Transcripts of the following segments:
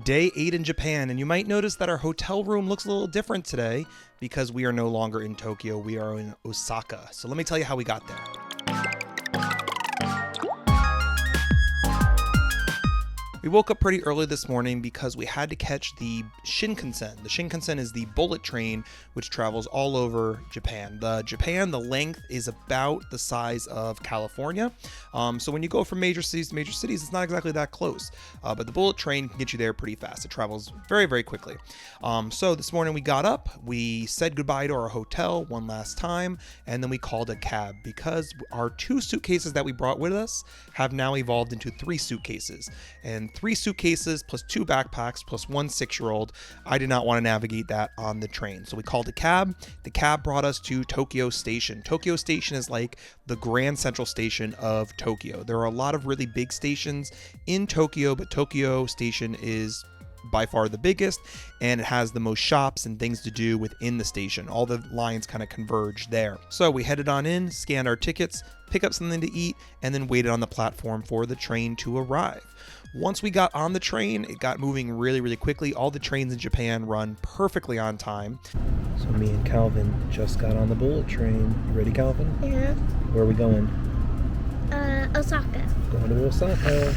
Day 8 in Japan, and you might notice that our hotel room looks a little different today because we are no longer in Tokyo, we are in Osaka. So let me tell you how we got there. We woke up pretty early this morning because we had to catch the Shinkansen. The Shinkansen is the bullet train which travels all over Japan. The length is about the size of California. So when you go from major cities to major cities, it's not exactly that close. But the bullet train can get you there pretty fast. It travels very, very quickly. So this morning we got up, we said goodbye to our hotel one last time, and then we called a cab because our 2 suitcases that we brought with us have now evolved into 3 suitcases. And 3 suitcases plus 2 backpacks plus 1 6-year-old. I did not want to navigate that on the train. So we called a cab. The cab brought us to Tokyo Station. Tokyo Station is like the Grand Central Station of Tokyo. There are a lot of really big stations in Tokyo, but Tokyo Station is by far the biggest, and it has the most shops and things to do within the station. All the lines kind of converge there. So we headed on in, scanned our tickets, picked up something to eat, and then waited on the platform for the train to arrive. Once we got on the train, it got moving really, really quickly. All the trains in Japan run perfectly on time. So me and Calvin just got on the bullet train. You ready, Calvin? Yeah. Where are we going? Osaka. Going to Osaka.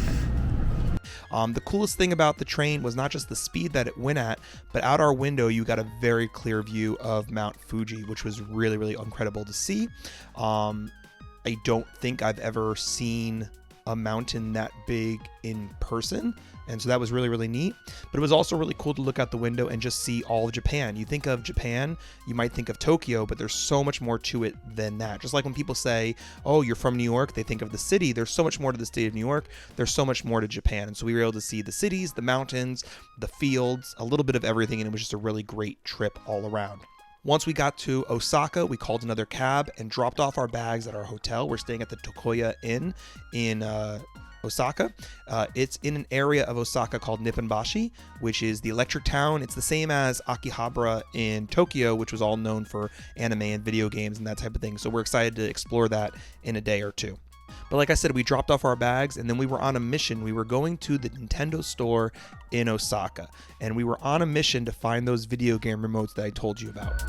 The coolest thing about the train was not just the speed that it went at, but out our window you got a very clear view of Mount Fuji, which was really, really incredible to see. I don't think I've ever seen a mountain that big in person, and so that was really, really neat. But it was also really cool to look out the window and just see all of Japan. You think of Japan, you might think of Tokyo, but there's so much more to it than that. Just like when people say, oh, you're from New York, they think of the city. There's so much more to the state of New York. There's so much more to Japan. And so we were able to see the cities, the mountains, the fields, a little bit of everything, and it was just a really great trip all around. Once we got to Osaka, we called another cab and dropped off our bags at our hotel. We're staying at the Tokoya Inn in Osaka. It's in an area of Osaka called Nipponbashi, which is the electric town. It's the same as Akihabara in Tokyo, which was all known for anime and video games and that type of thing. So we're excited to explore that in a day or two. But like I said, we dropped off our bags and then we were on a mission. We were going to the Nintendo store in Osaka, and we were on a mission to find those video game remotes that I told you about.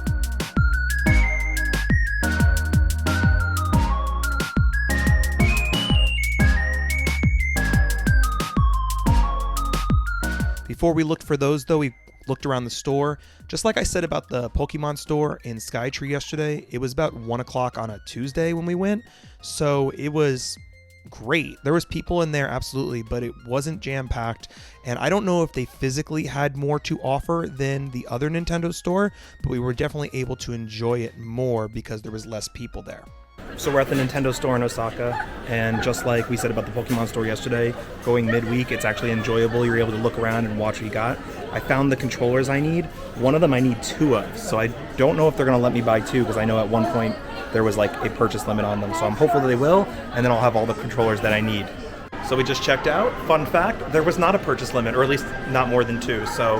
Before we looked for those, though, we looked around the store. Just like I said about the Pokemon store in Skytree yesterday, it was about 1 o'clock on a Tuesday when we went, so it was great. There was people in there, absolutely, but it wasn't jam-packed, and I don't know if they physically had more to offer than the other Nintendo store, but we were definitely able to enjoy it more because there was less people there. So we're at the Nintendo store in Osaka, and just like we said about the Pokemon store yesterday, going midweek, it's actually enjoyable. You're able to look around and watch what you got. I found the controllers I need. One of them I need 2 of, so I don't know if they're going to let me buy 2 because I know at one point there was like a purchase limit on them. So I'm hopeful that they will, and then I'll have all the controllers that I need. So we just checked out. Fun fact, there was not a purchase limit, or at least not more than 2. So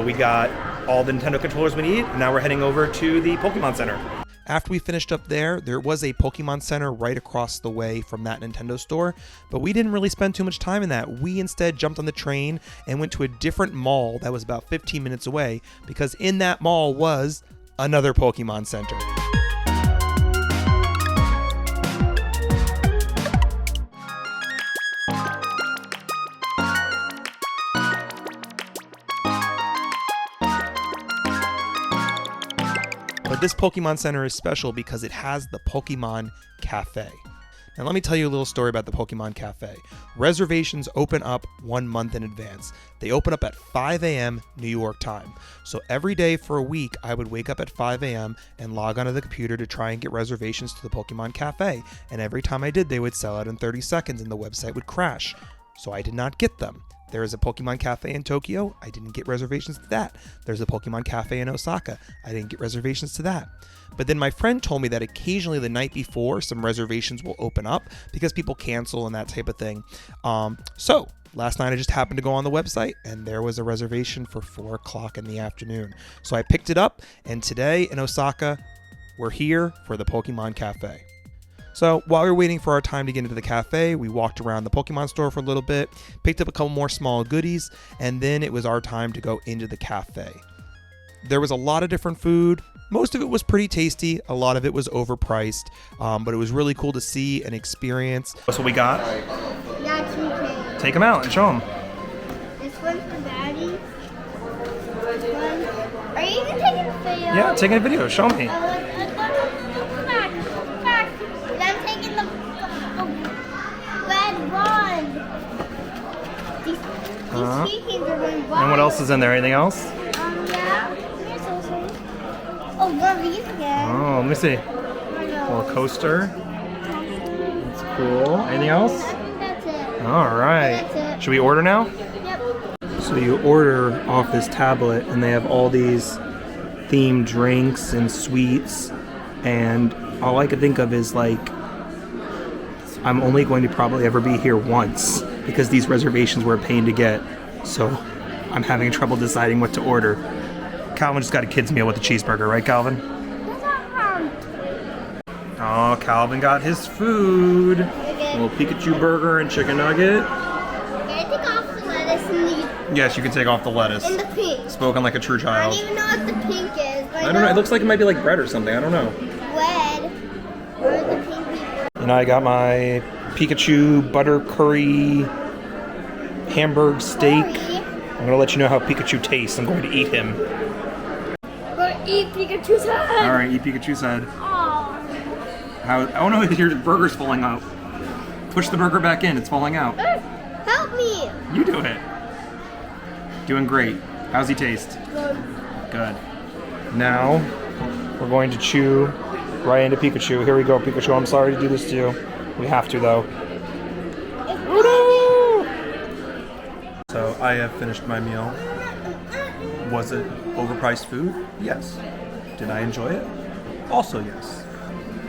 we got all the Nintendo controllers we need, and now we're heading over to the Pokemon Center. After we finished up there was a Pokemon Center right across the way from that Nintendo store, but we didn't really spend too much time in that. We instead jumped on the train and went to a different mall that was about 15 minutes away, because in that mall was another Pokemon Center. But this Pokemon Center is special because it has the Pokemon Cafe. Now let me tell you a little story about the Pokemon Cafe. Reservations open up 1 month in advance. They open up at 5 a.m. New York time. So every day for a week, I would wake up at 5 a.m. and log onto the computer to try and get reservations to the Pokemon Cafe. And every time I did, they would sell out in 30 seconds and the website would crash. So I did not get them. There is a Pokemon Cafe in Tokyo. I didn't get reservations to that. There's a Pokemon Cafe in Osaka. I didn't get reservations to that. But then my friend told me that occasionally the night before, some reservations will open up because people cancel and that type of thing. So last night I just happened to go on the website and there was a reservation for 4 o'clock in the afternoon. So I picked it up, and today in Osaka, we're here for the Pokemon Cafe. So while we were waiting for our time to get into the cafe, we walked around the Pokemon store for a little bit, picked up a couple more small goodies, and then it was our time to go into the cafe. There was a lot of different food. Most of it was pretty tasty. A lot of it was overpriced, but it was really cool to see and experience. That's what we got. That's okay. Take them out and show them. This one's for Daddy. This one. Are you even taking a video? Yeah, taking a video. Show me. Back. And I'm taking the red one. These chickens are going wild. And what else is in there? Anything else? Yeah. Here's also. Oh, one of these again. Oh, let me see. A little coaster. That's cool. Anything else? I think that's it. All right. That's it. Should we order now? Yep. So you order off this tablet, and they have all these themed drinks and sweets, and all I could think of is like, I'm only going to probably ever be here once because these reservations were a pain to get. So I'm having trouble deciding what to order. Calvin just got a kid's meal with a cheeseburger, right, Calvin? Oh, Calvin got his food. A little Pikachu burger and chicken nugget. Can I take off the lettuce and the Yes, you can take off the lettuce. and the pink? Spoken like a true I child. don't even know what the pink is. But I don't know. It looks like it might be like bread or something. I don't know. red. Where's the pink people? And I got my Pikachu butter curry hamburg steak. I'm gonna let you know how Pikachu tastes. I'm going to eat him. Go eat Pikachu's head. All right, eat Pikachu's head. Aw. How? Oh no, your burger's falling out. Push the burger back in. It's falling out. Help me. You do it. Doing great. How's he taste? Good. Good. Now we're going to chew right into Pikachu. Here we go, Pikachu. I'm sorry to do this to you. We have to though. So I have finished my meal. Was it overpriced food? Yes. Did I enjoy it? Also yes.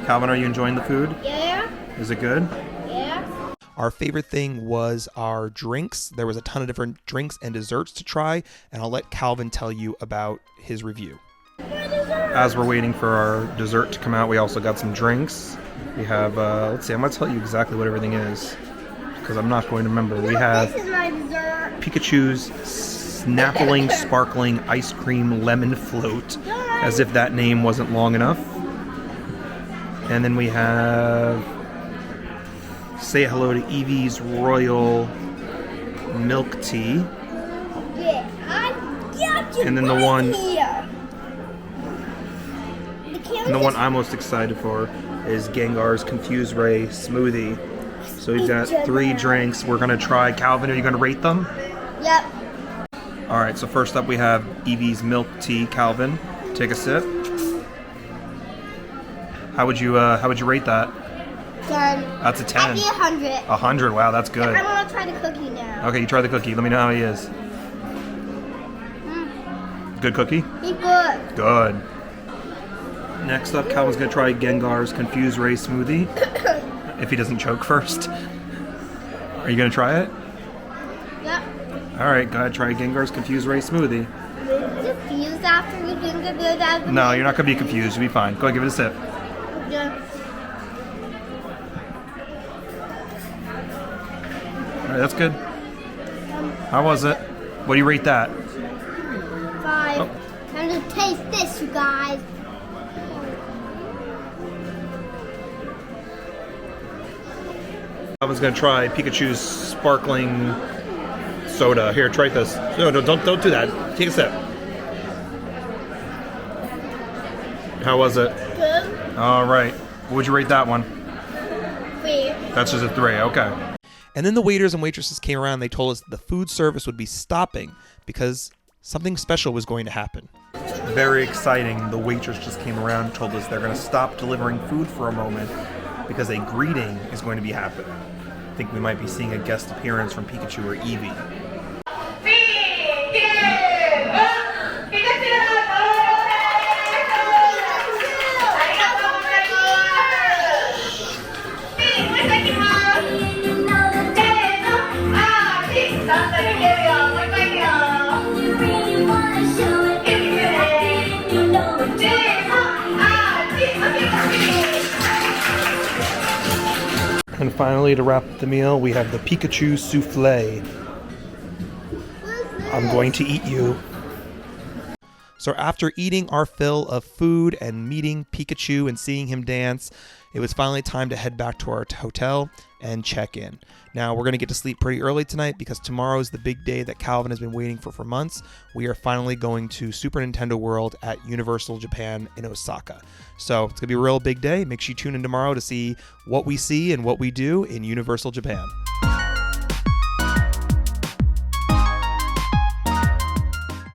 Calvin, are you enjoying the food? Yeah. Is it good? Yeah. Our favorite thing was our drinks. There was a ton of different drinks and desserts to try, and I'll let Calvin tell you about his review. As we're waiting for our dessert to come out, we also got some drinks. We have, let's see, I'm going to tell you exactly what everything is, because I'm not going to remember. We have This is my dessert. Pikachu's Snappling Sparkling Ice Cream Lemon Float, as if that name wasn't long enough. And then we have Say Hello to Eevee's Royal Milk Tea. Yeah. I got you. And then the one- Here. And the one I'm most excited for is Gengar's Confused Ray Smoothie. So we've got 3 drinks. We're going to try. Calvin, are you going to rate them? Yep. All right, so first up we have Eevee's Milk Tea. Calvin, take a sip. How would you rate that? 10. That's a 10. I'd be 100. 100. Wow, that's good. I want to try the cookie now. Okay, you try the cookie. Let me know how he is. Good cookie? Be good. Good. Next up, Calvin's gonna try Gengar's Confused Ray Smoothie. If he doesn't choke first. Are you gonna try it? Yep. All right, go ahead. Try Gengar's Confused Ray Smoothie. Confused after you drink a good out. No, you're not gonna be confused. You'll be fine. Go ahead, give it a sip. Yeah. All right, that's good. How was it? What do you rate that? 5. Oh. Time to taste this, you guys. Calvin's gonna try Pikachu's sparkling soda. Here, try this. No, don't do that. Take a sip. How was it? Good. All right. What would you rate that one? 3. That's just a 3. Okay. And then the waiters and waitresses came around. And they told us the food service would be stopping because something special was going to happen. Very exciting. The waitress just came around and told us they're going to stop delivering food for a moment because a greeting is going to be happening. I think we might be seeing a guest appearance from Pikachu or Eevee. And finally, to wrap up the meal, we have the Pikachu souffle. I'm going to eat you. So after eating our fill of food and meeting Pikachu and seeing him dance, it was finally time to head back to our hotel and check in. Now, we're going to get to sleep pretty early tonight because tomorrow is the big day that Calvin has been waiting for months. We are finally going to Super Nintendo World at Universal Japan in Osaka. So it's going to be a real big day. Make sure you tune in tomorrow to see what we see and what we do in Universal Japan.